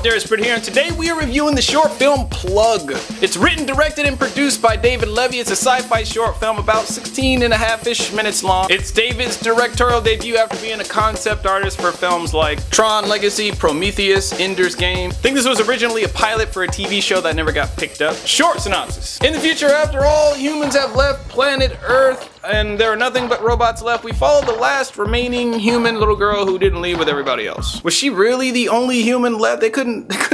Darious Britt here, and today we are reviewing the short film Plug. It's written, directed, and produced by David Levy. It's a sci-fi short film about 16.5-ish minutes long. It's David's directorial debut after being a concept artist for films like Tron Legacy, Prometheus, Ender's Game. I think this was originally a pilot for a TV show that never got picked up. Short synopsis. In the future, after all humans have left planet Earth, and there are nothing but robots left, we followed the last remaining human little girl who didn't leave with everybody else. Was she really the only human left? They couldn't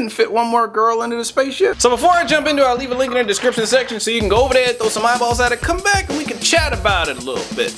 fit one more girl into the spaceship? So before I jump into it, I'll leave a link in the description section so you can go over there, throw some eyeballs at it, come back and we can chat about it a little bit.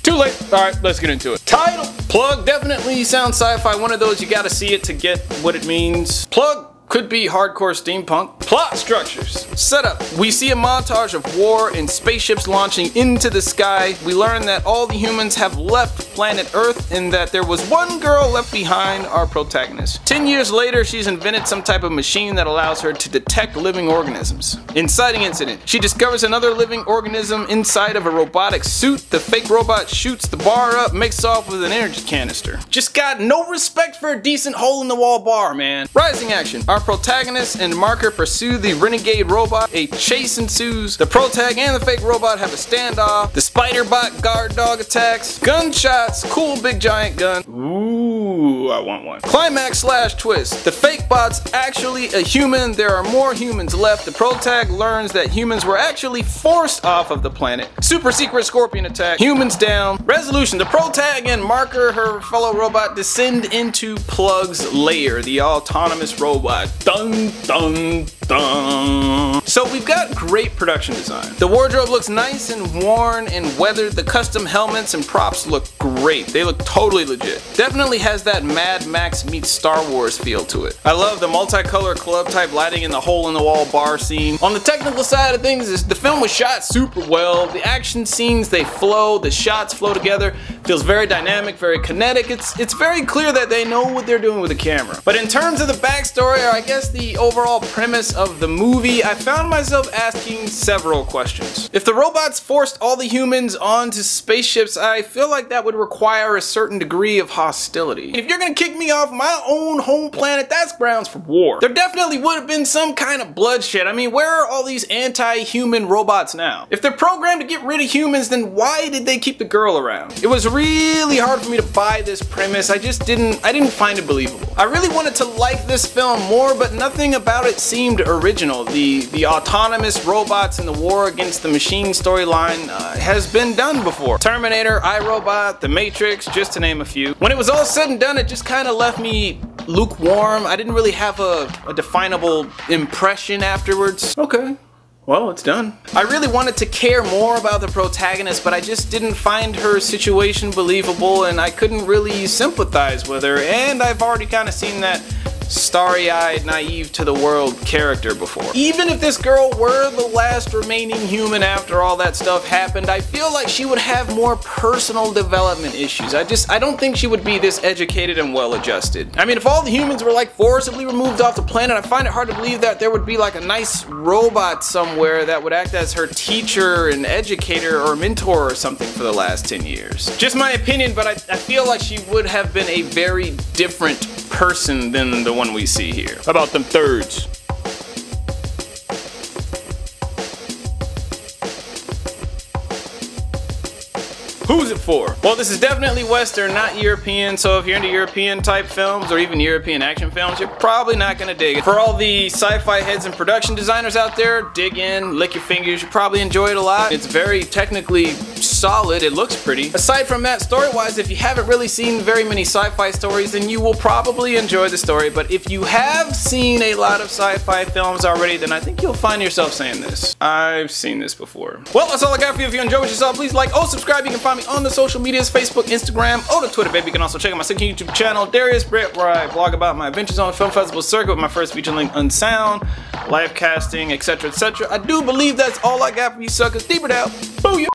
Too late. Alright, let's get into it. Title. Plug definitely sounds sci-fi, one of those you gotta see it to get what it means. Plug could be hardcore steampunk. Plot structures. Setup. We see a montage of war and spaceships launching into the sky. We learn that all the humans have left planet Earth and that there was one girl left behind, our protagonist. 10 years later, she's invented some type of machine that allows her to detect living organisms. Inciting incident. She discovers another living organism inside of a robotic suit. The fake robot shoots the bar up, makes off with an energy canister. Just got no respect for a decent hole-in-the-wall bar, man. Rising action. Our protagonist and marker pursue the renegade robot. A chase ensues. The protag and the fake robot have a standoff. The spider bot guard dog attacks. Gunshots. Cool big giant gun. Ooh, I want one. Climax slash twist. The fake bot's actually a human. There are more humans left. The protag learns that humans were actually forced off of the planet. Super secret scorpion attack. Humans down. Resolution. The protag and marker, her fellow robot, descend into Plug's lair. The autonomous robot. Dun dun dun. So we've got great production design. The wardrobe looks nice and worn and weathered. The custom helmets and props look great. They look totally legit. Definitely has that Mad Max meets Star Wars feel to it. I love the multicolor club type lighting in the hole-in-the-wall bar scene. On the technical side of things, the film was shot super well. The action scenes, they flow. The shots flow together. Feels very dynamic, very kinetic. It's very clear that they know what they're doing with the camera. But in terms of the backstory, or I guess the overall premise of the movie, I found myself asking several questions. If the robots forced all the humans onto spaceships, I feel like that would require a certain degree of hostility. If you're gonna kick me off my own home planet, that's grounds for war. There definitely would have been some kind of bloodshed. I mean, where are all these anti-human robots now? If they're programmed to get rid of humans, then why did they keep the girl around? It was really hard for me to buy this premise. I didn't find it believable. I really wanted to like this film more, but nothing about it seemed original. The autonomous robots and the war against the machine storyline has been done before. Terminator, iRobot, The Matrix, just to name a few. When it was all said and done, it just kind of left me lukewarm. I didn't really have a definable impression afterwards. Okay. Well, it's done. I really wanted to care more about the protagonist, but I just didn't find her situation believable and I couldn't really sympathize with her, and I've already kind of seen that starry-eyed, naive to the world character before. Even if this girl were the last remaining human after all that stuff happened, I feel like she would have more personal development issues. I don't think she would be this educated and well-adjusted. I mean, if all the humans were like forcibly removed off the planet, I find it hard to believe that there would be like a nice robot somewhere that would act as her teacher and educator or mentor or something for the last 10 years. Just my opinion, but I feel like she would have been a very different person than the one we see here. How about them thirds? Who's it for? Well, this is definitely Western, not European, so if you're into European type films or even European action films, you're probably not gonna dig it. For all the sci-fi heads and production designers out there, dig in, lick your fingers, you probably enjoy it a lot. It's very technically solid, it looks pretty. Aside from that, story-wise, if you haven't really seen very many sci-fi stories, then you will probably enjoy the story, but if you have seen a lot of sci-fi films already, then I think you'll find yourself saying this. I've seen this before. Well, that's all I got for you. If you enjoyed what you saw, please like, subscribe. You can find me on the social medias, Facebook, Instagram, or the Twitter, baby. You can also check out my second YouTube channel, Darious Britt, where I vlog about my adventures on the film festival circuit with my first feature length Unsound, live casting, etc., etc. I do believe that's all I got for you suckers. Deeper down. Booyah!